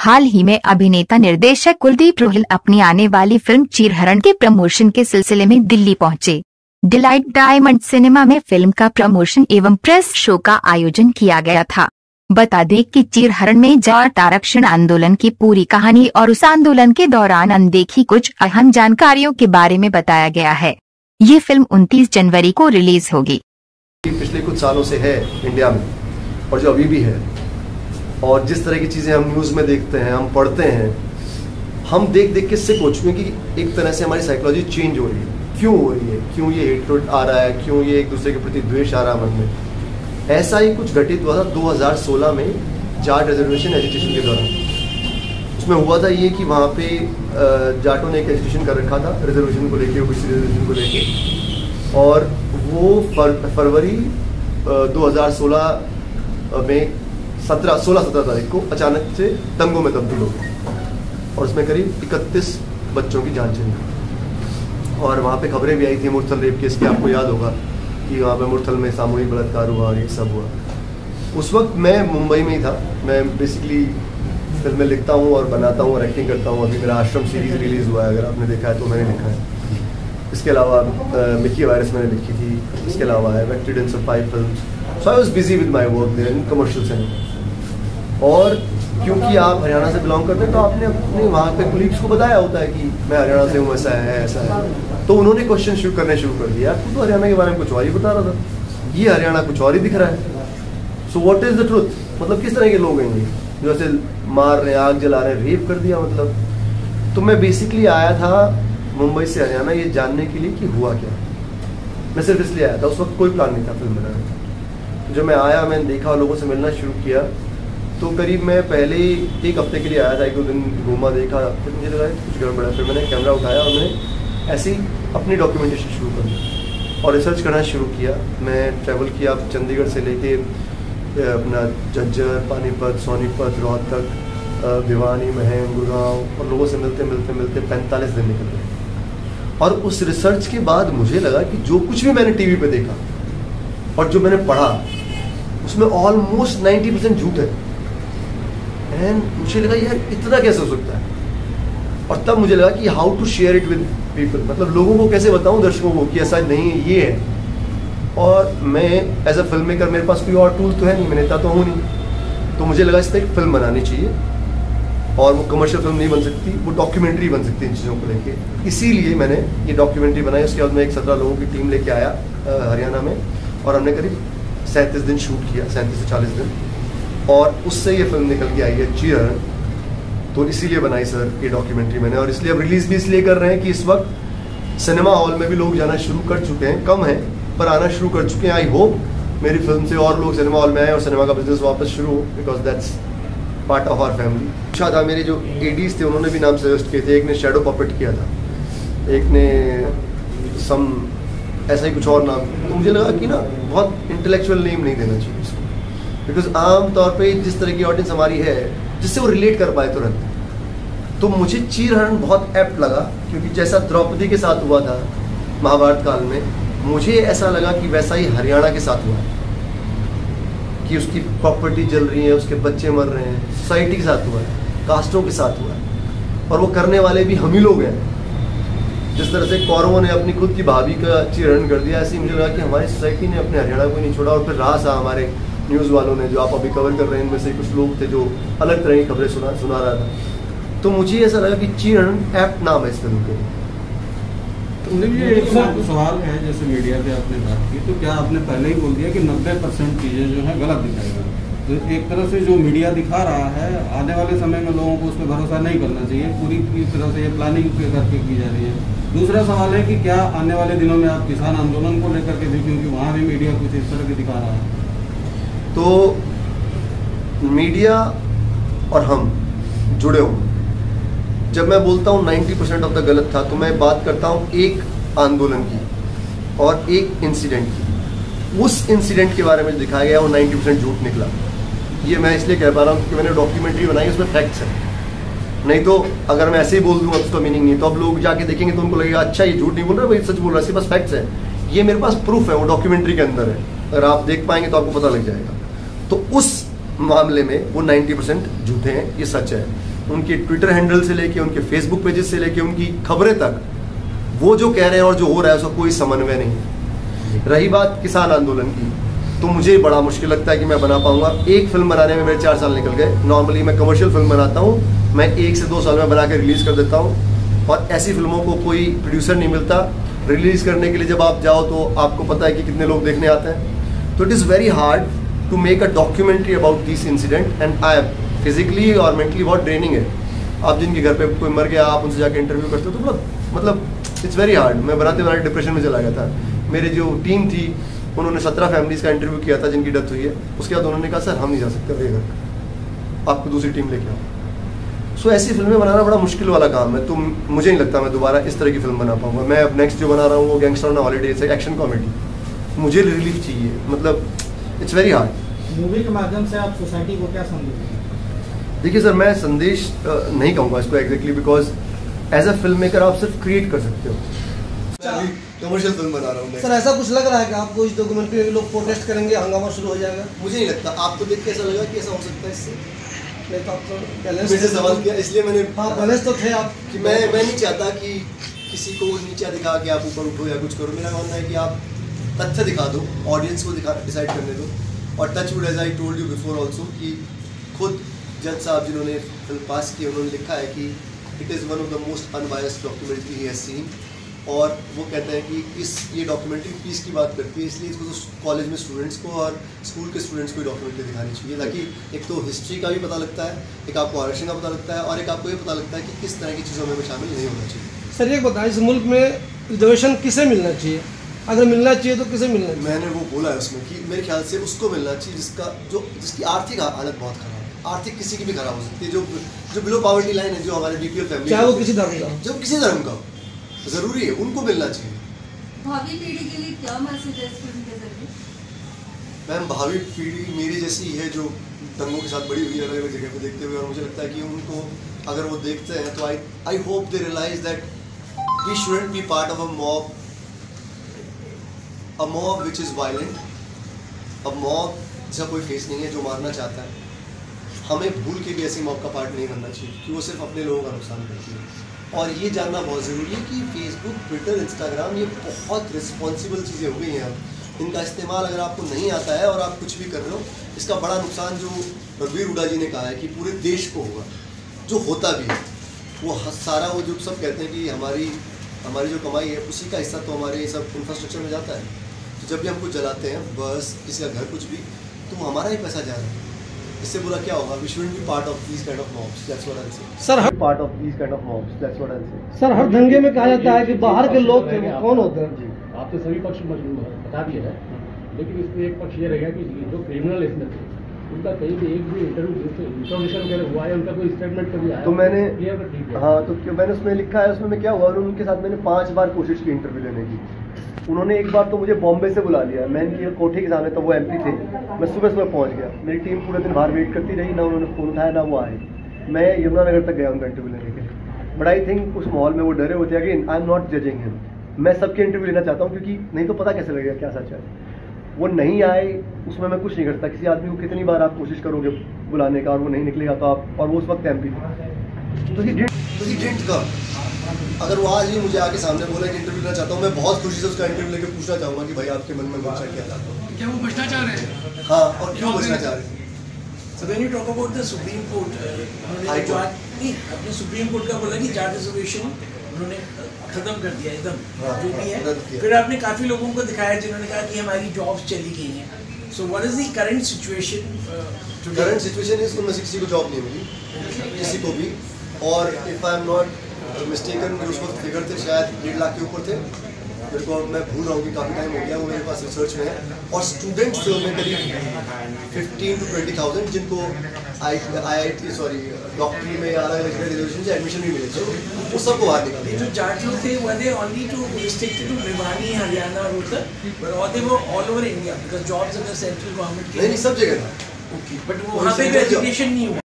हाल ही में अभिनेता निर्देशक कुलदीप रोहिल अपनी आने वाली फिल्म चीरहरण के प्रमोशन के सिलसिले में दिल्ली पहुंचे। डिलाइट डायमंड सिनेमा में फिल्म का प्रमोशन एवं प्रेस शो का आयोजन किया गया था। बता दें कि चीरहरण में जाट आरक्षण आंदोलन की पूरी कहानी और उस आंदोलन के दौरान अनदेखी कुछ अहम जानकारियों के बारे में बताया गया है। ये फिल्म 29 जनवरी को रिलीज होगी। पिछले कुछ सालों से है इंडिया में और जो अभी भी है, और जिस तरह की चीज़ें हम न्यूज़ में देखते हैं, हम पढ़ते हैं, हम देख देख के सिक हो चुके हैं कि एक तरह से हमारी साइकोलॉजी चेंज हो रही है। क्यों हो रही है? क्यों ये हेट्रेड आ रहा है? क्यों ये एक दूसरे के प्रति द्वेष आ रहा है मन में? ऐसा ही कुछ घटित हुआ था 2016 में जाट रिजर्वेशन एजिटेशन के दौरान। उसमें हुआ था ये कि वहाँ पे जाटों ने एक एजिटेशन कर रखा था रिजर्वेशन को लेके, ओबीसी रिजर्वेशन को लेके, और वो फरवरी 2016 में 16-17 तारीख को अचानक से दंगों में तब्दील हो गई और उसमें करीब 31 बच्चों की जान चली। और वहाँ पे खबरें भी आई थी मुरथल रेप केस की, आपको याद होगा कि वहाँ पे मुरथल में सामूहिक बलात्कार हुआ और ये सब हुआ। उस वक्त मैं मुंबई में ही था। मैं बेसिकली फिल्में लिखता हूँ और बनाता हूँ और एक्टिंग करता हूँ। अभी मेरा आश्रम सीरीज़ रिलीज़ हुआ है, अगर आपने देखा है तो मैंने लिखा है। इसके अलावा मिकी वायरस मैंने लिखी थी। इसके अलावा है वेक्टेड in 5 films. So I was busy with my work there in commercial cinema. और क्योंकि आप हरियाणा से बिलोंग करते हैं तो आपने अपने वहाँ पे कोलीग्स को बताया होता है कि मैं हरियाणा से हूँ, ऐसा है। तो उन्होंने क्वेश्चन शुरू करने शुरू कर दिया, तू तो हरियाणा के बारे में कुछ और ही बता रहा था, ये हरियाणा कुछ और ही दिख रहा है। So what is the truth? मतलब किस तरह के लोग हैं ये जो ऐसे मार रहे हैं, आग जला रहे हैं, रेप कर दिया मतलब। तो मैं बेसिकली आया था मुंबई से हरियाणा ये जानने के लिए कि हुआ क्या। मैं सिर्फ इसलिए आया था, उस वक्त कोई प्लान नहीं था फिल्म बनाने का। जब मैं आया, मैंने देखा, लोगों से मिलना शुरू किया, तो करीब मैं पहले 1 हफ्ते के लिए आया था। 1-2 दिन घूमा, देखा, फिर मुझे लगा कुछ गड़बड़ है। फिर मैंने कैमरा उठाया और मैंने ऐसे ही अपनी डॉक्यूमेंटेशन शुरू कर दी और रिसर्च करना शुरू किया। मैं ट्रैवल किया चंडीगढ़ से लेके अपना झज्जर, पानीपत, सोनीपत, रोहतक, भिवानी, महम, गुड़गांव, और लोगों से मिलते मिलते मिलते 45 दिन निकल गए। और उस रिसर्च के बाद मुझे लगा कि जो कुछ भी मैंने टीवी पे देखा और जो मैंने पढ़ा उसमें ऑलमोस्ट 90% झूठ है। एंड मुझे लगा यार इतना कैसे हो सकता है? और तब मुझे लगा कि how to share it with people, मतलब लोगों को कैसे बताऊं, दर्शकों को, कि ऐसा नहीं ये है। और मैं एज अ फिल्म मेकर, मेरे पास कोई और टूल तो है नहीं, मैं नेता तो हूँ नहीं। तो मुझे लगा इस पर एक फिल्म बनानी चाहिए और वो कमर्शियल फिल्म नहीं बन सकती, वो डॉक्यूमेंट्री बन सकती है इन चीज़ों को लेके। इसीलिए मैंने ये डॉक्यूमेंट्री बनाई। उसके बाद मैं एक 17 लोगों की टीम लेके आया हरियाणा में और हमने करीब 37 दिन शूट किया, 37 से 40 दिन, और उससे ये फिल्म निकल के आई है चीरहरण। तो इसीलिए बनाई सर ये डॉक्यूमेंट्री मैंने, और इसलिए अब रिलीज भी इसलिए कर रहे हैं कि इस वक्त सिनेमा हॉल में भी लोग जाना शुरू कर चुके हैं, कम है पर आना शुरू कर चुके हैं। आई होप मेरी फिल्म से और लोग सिनेमा हॉल में आए और सिनेमा का बिजनेस वापस शुरू हो, because that's part of our family. अच्छा था, मेरे जो एडीज थे उन्होंने भी नाम सजेस्ट किए थे। एक ने शैडो पपेट किया था, एक ने सम ऐसा ही कुछ और नाम। तो मुझे लगा कि ना बहुत इंटेलेक्चुअल नेम नहीं देना चाहिए इसको, बिकॉज आम तौर पे जिस तरह की ऑडियंस हमारी है जिससे वो रिलेट कर पाए तुरंत। तो मुझे चीरहरण बहुत एप्ट लगा, क्योंकि जैसा द्रौपदी के साथ हुआ था महाभारत काल में, मुझे ऐसा लगा कि वैसा ही हरियाणा के साथ हुआ है, कि उसकी प्रॉपर्टी जल रही है, उसके बच्चे मर रहे हैं, सोसाइटी के साथ हुआ है, कास्टों के साथ हुआ है, और वो करने वाले भी हम ही लोग हैं। जिस तरह से कौरवों ने अपनी खुद की भाभी का चीरहरण कर दिया, ऐसे ही मुझे लगा कि हमारी सोसाइटी ने अपने हरियाणा को नहीं छोड़ा। और फिर रहा सा हमारे न्यूज़ वालों ने, जो आप अभी कवर कर रहे हैं, इनमें से कुछ लोग थे जो अलग तरह की खबरें सुना रहा था। तो मुझे ऐसा लगा कि चीरहरण एप्ट नाम है इस फिल्म के। तो ये एक सवाल है, जैसे मीडिया पे आपने बात की, तो क्या आपने पहले ही बोल दिया कि 90% चीज़ें जो है गलत दिखाई गई? तो एक तरह से जो मीडिया दिखा रहा है, आने वाले समय में लोगों को उस पर भरोसा नहीं करना चाहिए। पूरी तरह से ये प्लानिंग करके की जा रही है। दूसरा सवाल है कि क्या आने वाले दिनों में आप किसान आंदोलन को लेकर के भी, क्योंकि वहाँ भी मीडिया कुछ इस तरह के दिखा रहा है। तो मीडिया और हम जुड़े हों। जब मैं बोलता हूँ 90% ऑफ द गलत था, तो मैं बात करता हूँ एक आंदोलन की और एक इंसिडेंट की। उस इंसिडेंट के बारे में दिखाया गया वो 90% झूठ निकला। ये मैं इसलिए कह पा रहा हूँ क्योंकि मैंने डॉक्यूमेंट्री बनाई, उसमें फैक्ट्स हैं। नहीं तो अगर मैं ऐसे ही बोल दूंगा तो उसका मीनिंग नहीं, तो अब लोग जाके देखेंगे तो उनको लगेगा अच्छा ये झूठ नहीं बोल रहा, भाई सच बोल रहा है, इसके पास फैक्ट्स है। ये मेरे पास प्रूफ है, वो डॉक्यूमेंट्री के अंदर है, अगर आप देख पाएंगे तो आपको पता लग जाएगा। तो उस मामले में वो 90% झूठे हैं, ये सच है। उनके ट्विटर हैंडल से लेके उनके फेसबुक पेजेस से लेके उनकी खबरें तक वो जो कह रहे हैं और जो हो रहा है उसका कोई समन्वय नहीं है। रही बात किसान आंदोलन की, तो मुझे बड़ा मुश्किल लगता है कि मैं बना पाऊंगा। एक फिल्म बनाने में मेरे 4 साल निकल गए। नॉर्मली मैं कमर्शियल फिल्म बनाता हूँ, मैं 1 से 2 साल में बना के रिलीज़ कर देता हूँ, और ऐसी फिल्मों को कोई प्रोड्यूसर नहीं मिलता। रिलीज़ करने के लिए जब आप जाओ तो आपको पता है कि कितने लोग देखने आते हैं। तो it is very hard to make a documentary about this incident, and I physically और मेंटली बहुत ड्रेनिंग है। आप जिनके घर पे कोई मर गया, आप उनसे जाकर इंटरव्यू करते हो, तो मतलब इट्स वेरी हार्ड। मैं बनाते बनाते डिप्रेशन में चला गया था। मेरे जो टीम थी उन्होंने 17 फैमिलीज़ का इंटरव्यू किया था जिनकी डेथ हुई है। उसके बाद उन्होंने कहा सर हम नहीं जा सकते अपने घर, आपको दूसरी टीम लेके आओ। सो ऐसी फिल्में बनाना बड़ा मुश्किल वाला काम है। तो मुझे नहीं लगता मैं दोबारा इस तरह की फिल्म बना पाऊंगा। मैं अब नेक्स्ट जो बना रहा हूँ वो गैंगस्टर ऑन हॉलीडेज है, एक्शन कॉमेडी। मुझे रिलीफ चाहिए, मतलब इट्स वेरी हार्ड। मूवी के माध्यम से आप सोसाइटी को क्या संदेश देंगे? देखिए सर, मैं संदेश नहीं कहूँगा इसको exactly, because as a film maker आप सिर्फ क्रिएट कर सकते हो। कमर्शियल फिल्म बना रहा हूँ सर। ऐसा कुछ लग रहा है कि आपको इस डॉक्यूमेंट्री में लोग प्रोटेस्ट करेंगे, हंगामा शुरू हो जाएगा? मुझे नहीं लगता। आपको देख के ऐसा लगा कि ऐसा हो सकता है इससे? नहीं तो आप तो बैलेंस मेरे से सवाल किया, इसलिए मैंने बैलेंस तो थे आप कि मैं नहीं चाहता कि किसी को नीचा दिखा के आप ऊपर उठो या कुछ करो। मेरा मानना है कि आप तथ्य दिखा दो, ऑडियंस को डिसाइड करने दो। और touch wood, as I told you before also, कि खुद जज साहब जिन्होंने फिल्म पास की उन्होंने लिखा है कि it is one of the most unbiased documentary he has seen. और वो कहते हैं कि ये डॉक्यूमेंट्री पीस की बात करती है, इसलिए इसको तो कॉलेज में स्टूडेंट्स को और स्कूल के स्टूडेंट्स को डॉक्यूमेंट्री दिखानी चाहिए, ताकि एक तो हिस्ट्री का भी पता लगता है, एक आपको आरक्षण का पता लगता है, और एक आपको ये पता लगता है कि किस तरह की चीज़ों में शामिल नहीं होना चाहिए। सर एक बताएं, इस मुल्क में रिजर्वेशन किसे मिलना चाहिए? अगर मिलना चाहिए तो किसे मिलना चाहिए? मैंने वो बोला है उसमें कि मेरे ख्याल से उसको मिलना चाहिए जिसकी आर्थिक हालत बहुत खराब है। आर्थिक किसी की भी खराब हो सकती है, जो बिलो पॉवर्टी लाइन है, जो हमारे बीपीएल फैमिली, चाहे वो किसी धर्म का, जो किसी धर्म का, जरूरी है उनको मिलना चाहिए। भावी पीढ़ी के लिए क्या मैसेज है इस फिल्म के जरिए? मैम, भावी पीढ़ी मेरी जैसी ही है जो दंगों के साथ बड़ी हुई है अलग अलग जगह पे देखते हुए, और मुझे लगता है कि उनको अगर वो देखते हैं तो I hope they realise that we shouldn't be part of a mob which is violent, a mob जिसका कोई फेस नहीं है, जो मारना चाहता है। हमें भूल के भी ऐसी मॉब का पार्ट नहीं बनना चाहिए कि वो सिर्फ अपने लोगों का नुकसान करती है। और ये जानना बहुत ज़रूरी है कि फेसबुक, ट्विटर, इंस्टाग्राम ये बहुत रिस्पॉन्सिबल चीज़ें हो गई हैं अब। इनका इस्तेमाल अगर आपको नहीं आता है और आप कुछ भी कर रहे हो, इसका बड़ा नुकसान जो रघुवीर हुड्डा जी ने कहा है कि पूरे देश को होगा, जो होता भी है। वो सारा वो जो सब कहते हैं कि हमारी जो कमाई है उसी का हिस्सा तो हमारे सब इंफ्रास्ट्रक्चर में जाता है। तो जब भी हम कुछ जलाते हैं, बस किसी का घर कुछ भी, तो वो हमारा ही पैसा जा रहा है। इससे बुरा क्या होगा? We shouldn't be part of these kind of mobs. That's what I'll say. Sir part of these kind of mobs. That's what I'll say. Sir हर दंगे में कहा जाता है कि बाहर के लोग कौन होते हैं? आप तो सभी पक्ष बता दिए हैं, लेकिन इसमें एक पक्ष ये रहेगा कि जो क्रिमिनल इसमें थे उनका कहीं भी एक भी इंटरव्यू वगैरह हुआ है, उनका कोई स्टेटमेंट कभी आया? तो मैंने मैंने उसमें लिखा है, उसमें क्या हुआ, उनके साथ मैंने 5 बार कोशिश की इंटरव्यू लेने की। उन्होंने एक बार तो मुझे बॉम्बे से बुला लिया, मैं इनकी कोठी के सामने, तो वो एमपी थे। मैं सुबह पहुंच गया, मेरी टीम पूरे दिन बाहर वेट करती रही, ना उन्होंने फ़ोन उठाया ना वो आए। मैं यमुनानगर तक गया उनका इंटरव्यू लेने के लिए। बट आई थिंक उस माहौल में वो डरे हुए थे। Again I am not judging him, मैं सबके इंटरव्यू लेना चाहता हूँ, क्योंकि नहीं तो पता कैसे लगेगा क्या सच है। वो नहीं आए, उसमें मैं कुछ नहीं करता। किसी आदमी को कितनी बार आप कोशिश करोगे बुलाने का और वो नहीं निकलेगा तो आप, और वो उस वक्त एमपी थे, तो ही डिडंट कम। अगर वो आज ही मुझे आके सामने बोला कि इंटरव्यू लेना चाहता हूँ, मैं बहुत खुशी से उसका इंटरव्यू लेके पूछना चाहूँगा कि भाई आपके मन में गुस्सा क्या था, क्या वो बचना चाह रहे हैं? हाँ, और क्यों बचना चाह रहे हैं? So when you talk about the Supreme Court, अपने सुप्रीम कोर्ट का बोला कि जाट रिजर्वेशन उन्होंने खत्म कर दिया एकदम, जो भी है। फिर आपने काफी लोगों को दिखाया जिन्होंने कहा कि हमारी जॉब्स चली गई हैं। So what is the current situation? Current situation is उनमें से किसी को जॉब नहीं मिली, किसी को भी। और if I am not mistaken, उस वक्त फिगर थे शायद 1.5 लाख के ऊपर थे। मेरे को मैं भूल रहा हूँ कि काफ़ी टाइम हो गया, वो मेरे पास रिसर्च में है। और स्टूडेंट्स थे उनमें करीब 15 to 20,000 जिनको IIT डॉक्टरी में अलग अलग रिजर्वेशन से एडमिशन भी मिले थे, वो सबको बाहर निकाले। जो जाट लोग थे वो they only too restricted to Bhiwani, Haryana और उत्तर, बट दे वो all over India, because jobs अगर सेंट्रल गवर्नमेंट के नहीं सब जगह था। ओके, बट वो वहाँ पे भी एजुकेशन नहीं हुआ।